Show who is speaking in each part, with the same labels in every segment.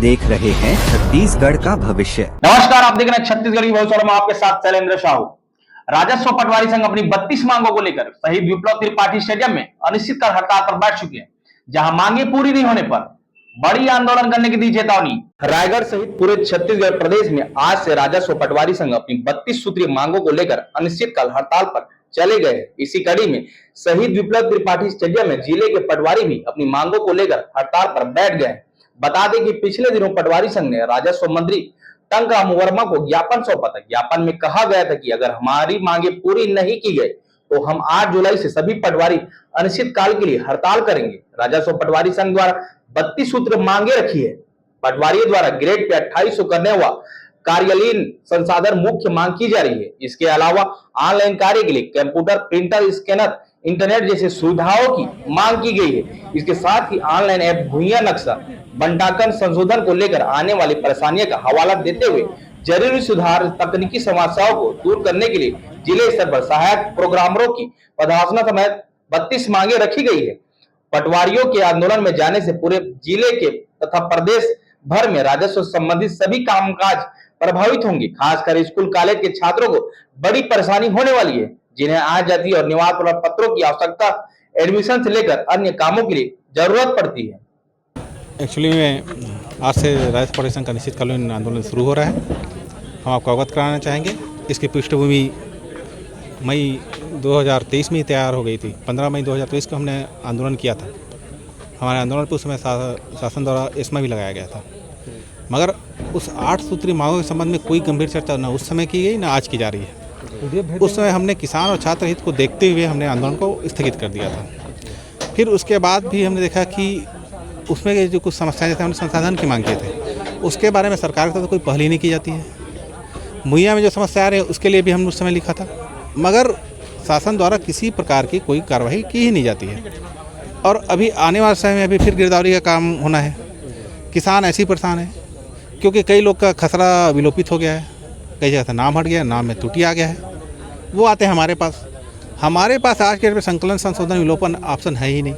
Speaker 1: देख रहे हैं छत्तीसगढ़ का भविष्य।
Speaker 2: नमस्कार, आप देख रहे हैं छत्तीसगढ़ की भविष्य में आपके साथ शैलेंद्र साहू। राजस्व पटवारी संघ अपनी 32 मांगों को लेकर शहीद विप्लव त्रिपाठी स्टेडियम में अनिश्चितकाल हड़ताल पर बैठ चुके हैं, जहां मांगे पूरी नहीं होने पर बड़ी आंदोलन करने की दी चेतावनी। रायगढ़ सहित पूरे छत्तीसगढ़ प्रदेश में आज से राजस्व पटवारी संघ अपनी 32 सूत्रीय मांगों को लेकर अनिश्चितकाल हड़ताल पर चले गए। इसी कड़ी में शहीद विप्लव त्रिपाठी स्टेडियम में जिले के पटवारी भी अपनी मांगों को लेकर हड़ताल पर बैठ गए। बता दें कि पिछले दिनों पटवारी संघ ने राजस्व मंत्री टंकराम वर्मा को ज्ञापन सौंपा था। ज्ञापन में कहा गया था कि अगर हमारी मांगे पूरी नहीं की गई तो हम 8 जुलाई से सभी पटवारी अनिश्चितकाल के लिए हड़ताल करेंगे। राजस्व पटवारी संघ द्वारा 32 सूत्र मांगे रखी है। पटवारियों द्वारा ग्रेड पे 2800 करने हुआ कार्यालयीन संसाधन मुख्य मांग की जा रही है। इसके अलावा ऑनलाइन कार्य के लिए कंप्यूटर, प्रिंटर, स्कैनर, इंटरनेट जैसी सुविधाओं की मांग की गई है। इसके साथ ही ऑनलाइन ऐप भूइयां नक्शा बंटाकन संशोधन को लेकर आने वाली परेशानियों का हवाला देते हुए जरूरी सुधार, तकनीकी समस्याओं को दूर करने के लिए जिले स्तर पर सहायक प्रोग्रामरों की पदभावना समेत 32 मांगे रखी गई है। पटवारियों के आंदोलन में जाने से पूरे जिले के तथा प्रदेश भर में राजस्व संबंधित सभी कामकाज प्रभावित होंगे। खासकर स्कूल कॉलेज के छात्रों को बड़ी परेशानी होने वाली है, जिन्हें आज जाति और निवास प्रमाण पत्रों की आवश्यकता एडमिशन से लेकर अन्य कामों के लिए जरूरत पड़ती है।
Speaker 3: एक्चुअली में आज से राजस्व पटवारी संघ का अनिश्चितकालीन आंदोलन शुरू हो रहा है। हम आपको अवगत कराना चाहेंगे। इसकी पृष्ठभूमि मई 2023 में ही तैयार हो गई थी। 15 मई 2023 को हमने आंदोलन किया था। हमारे आंदोलन पर उस समय शासन द्वारा एस्मा भी लगाया गया था, मगर उस 8 सूत्री मांगों के संबंध में कोई गंभीर चर्चा न उस समय की गई न आज की जा रही है। उस समय हमने किसान और छात्र हित को देखते हुए हमने आंदोलन को स्थगित कर दिया था। फिर उसके बाद भी हमने देखा कि उसमें जो कुछ समस्याएं जैसे हमने संसाधन की मांग किए थे, उसके बारे में सरकार की तरफ से कोई पहल ही नहीं की जाती है। मुहैया में जो समस्या आ रही है उसके लिए भी हमने उस समय लिखा था, मगर शासन द्वारा किसी प्रकार की कोई कार्रवाई की ही नहीं जाती है। और अभी आने वाले समय में अभी फिर गिरदावरी का काम होना है। किसान ऐसे ही परेशान है क्योंकि कई लोग का खसरा विलोपित हो गया है, कई जगह से नाम हट गया, नाम में त्रुटि आ गया है। वो आते हैं हमारे पास आज के डेट में संकलन, संशोधन, विलोपन ऑप्शन है ही नहीं।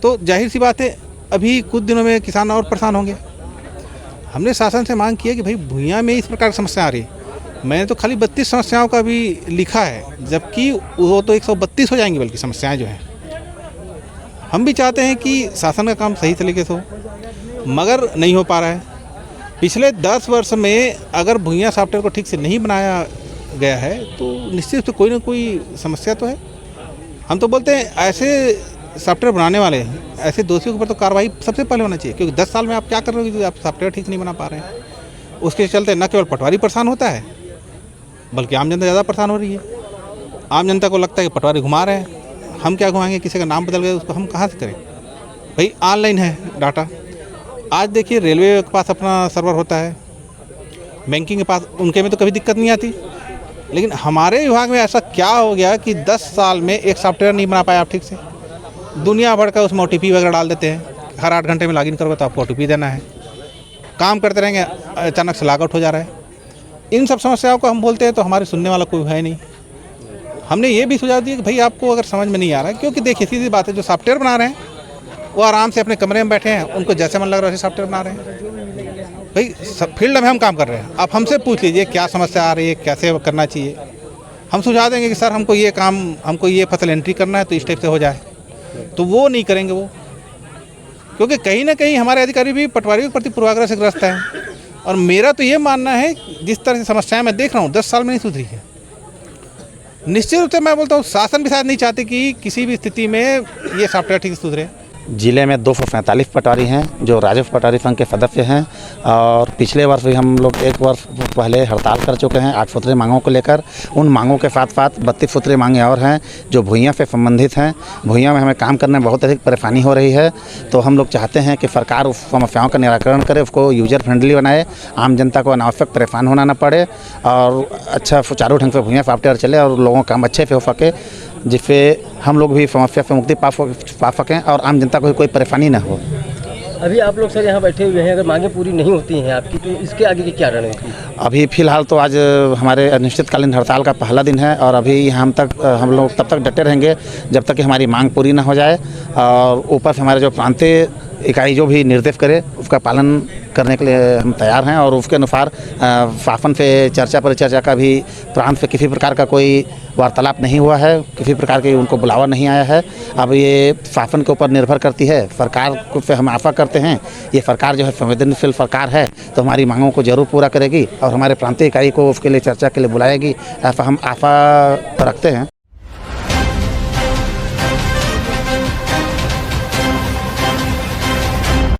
Speaker 3: तो जाहिर सी बात है अभी कुछ दिनों में किसान और परेशान होंगे। हमने शासन से मांग की है कि भाई भुइयां में इस प्रकार की समस्या आ रही है। मैंने तो खाली 32 समस्याओं का भी लिखा है, जबकि वो तो 132 हो जाएंगी बल्कि समस्याएं जो हैं। हम भी चाहते हैं कि शासन का काम सही तरीके से हो, मगर नहीं हो पा रहा है। पिछले 10 वर्ष में अगर भुइयां सॉफ्टवेयर को ठीक से नहीं बनाया गया है तो निश्चित रूप से कोई ना कोई समस्या तो है। हम तो बोलते हैं ऐसे सॉफ्टवेयर बनाने वाले ऐसे दोषियों के ऊपर तो कार्रवाई सबसे पहले होना चाहिए, क्योंकि 10 साल में आप क्या कर रहे हो, आप सॉफ्टवेयर ठीक नहीं बना पा रहे हैं। उसके चलते न केवल पटवारी परेशान होता है बल्कि आम जनता ज़्यादा परेशान हो रही है। आम जनता को लगता है कि पटवारी घुमा रहे हैं, हम क्या घुमाएंगे, किसी का नाम बदल गया उसको हम कहाँ से करें। भाई ऑनलाइन है डाटा। आज देखिए रेलवे के पास अपना सर्वर होता है, बैंकिंग के पास, उनके में तो कभी दिक्कत नहीं आती। लेकिन हमारे विभाग में ऐसा क्या हो गया कि 10 साल में एक सॉफ्टवेयर नहीं बना पाया आप ठीक से। दुनिया भर का उसमें OTP वगैरह डाल देते हैं। हर 8 घंटे में लॉगिन करोगे तो आपको OTP देना है। काम करते रहेंगे, अचानक से लॉगआउट हो जा रहा है। इन सब समस्याओं को हम बोलते हैं तो हमारे सुनने वाला कोई है नहीं। हमने ये भी सुझाव दिया कि भाई आपको अगर समझ में नहीं आ रहा है, क्योंकि देखिए सीधी बात है, जो सॉफ्टवेयर बना रहे हैं वो आराम से अपने कमरे में बैठे हैं, उनको जैसे मन लग रहा है वैसे सॉफ्टवेयर बना रहे हैं। भाई फील्ड में हम काम कर रहे हैं, आप हमसे पूछ लीजिए क्या समस्या आ रही है, कैसे करना चाहिए। हम सुझाव देंगे कि सर हमको ये काम, हमको ये फसल एंट्री करना है तो इस टाइप से हो जाए, तो वो नहीं करेंगे वो, क्योंकि कहीं ना कहीं हमारे अधिकारी भी पटवारियों के प्रति पूर्वाग्रह से ग्रस्त है। और मेरा तो ये मानना है जिस तरह से समस्याएं मैं देख रहा हूँ 10 साल में नहीं सुधरी है। निश्चित रूप से मैं बोलता हूँ शासन भी शायद नहीं चाहते कि किसी भी स्थिति में ये सॉफ्टवेयर ठीक से सुधरे।
Speaker 4: जिले में 245 पटवारी हैं जो राजस्व पटवारी संघ के सदस्य हैं, और पिछले वर्ष भी हम लोग 1 वर्ष पहले हड़ताल कर चुके हैं 8 सूत्रीय मांगों को लेकर। उन मांगों के साथ साथ 32 सूत्रीय मांगें और हैं जो भुइयां से संबंधित हैं। भुइयां में हमें काम करने में बहुत अधिक परेशानी हो रही है, तो हम लोग चाहते हैं कि सरकार उस समस्याओं का निराकरण करे, उसको यूजर फ्रेंडली बनाए, आम जनता को अनावश्यक परेशान होना न पड़े और अच्छा सुचारू ढंग से भुइयां सॉफ्टवेयर चले और लोगों का काम अच्छे से हो सके, जिससे हम लोग भी समस्या से मुक्ति पा सकें और आम जनता को कोई परेशानी ना हो।
Speaker 5: अभी आप लोग सर यहाँ बैठे हुए हैं, अगर मांगें पूरी नहीं होती हैं आपकी तो इसके आगे की क्या रणनीति?
Speaker 4: अभी फ़िलहाल तो आज हमारे अनिश्चितकालीन हड़ताल का पहला दिन है और अभी हम लोग तब तक डटे रहेंगे जब तक कि हमारी मांग पूरी ना हो जाए। और ऊपर से हमारे जो प्रांतीय इकाई जो भी निर्देश करे उसका पालन करने के लिए हम तैयार हैं और उसके अनुसार शासन से चर्चा परिचर्चा का भी प्रांत से किसी प्रकार का कोई वार्तालाप नहीं हुआ है, किसी प्रकार की उनको बुलावा नहीं आया है। अब ये शासन के ऊपर निर्भर करती है, सरकार को से हम आशा करते हैं ये सरकार जो है संवेदनशील सरकार है तो हमारी मांगों को जरूर पूरा करेगी और हमारे प्रांतीय इकाई को उसके लिए चर्चा के लिए बुलाएगी, ऐसा हम आशा रखते हैं।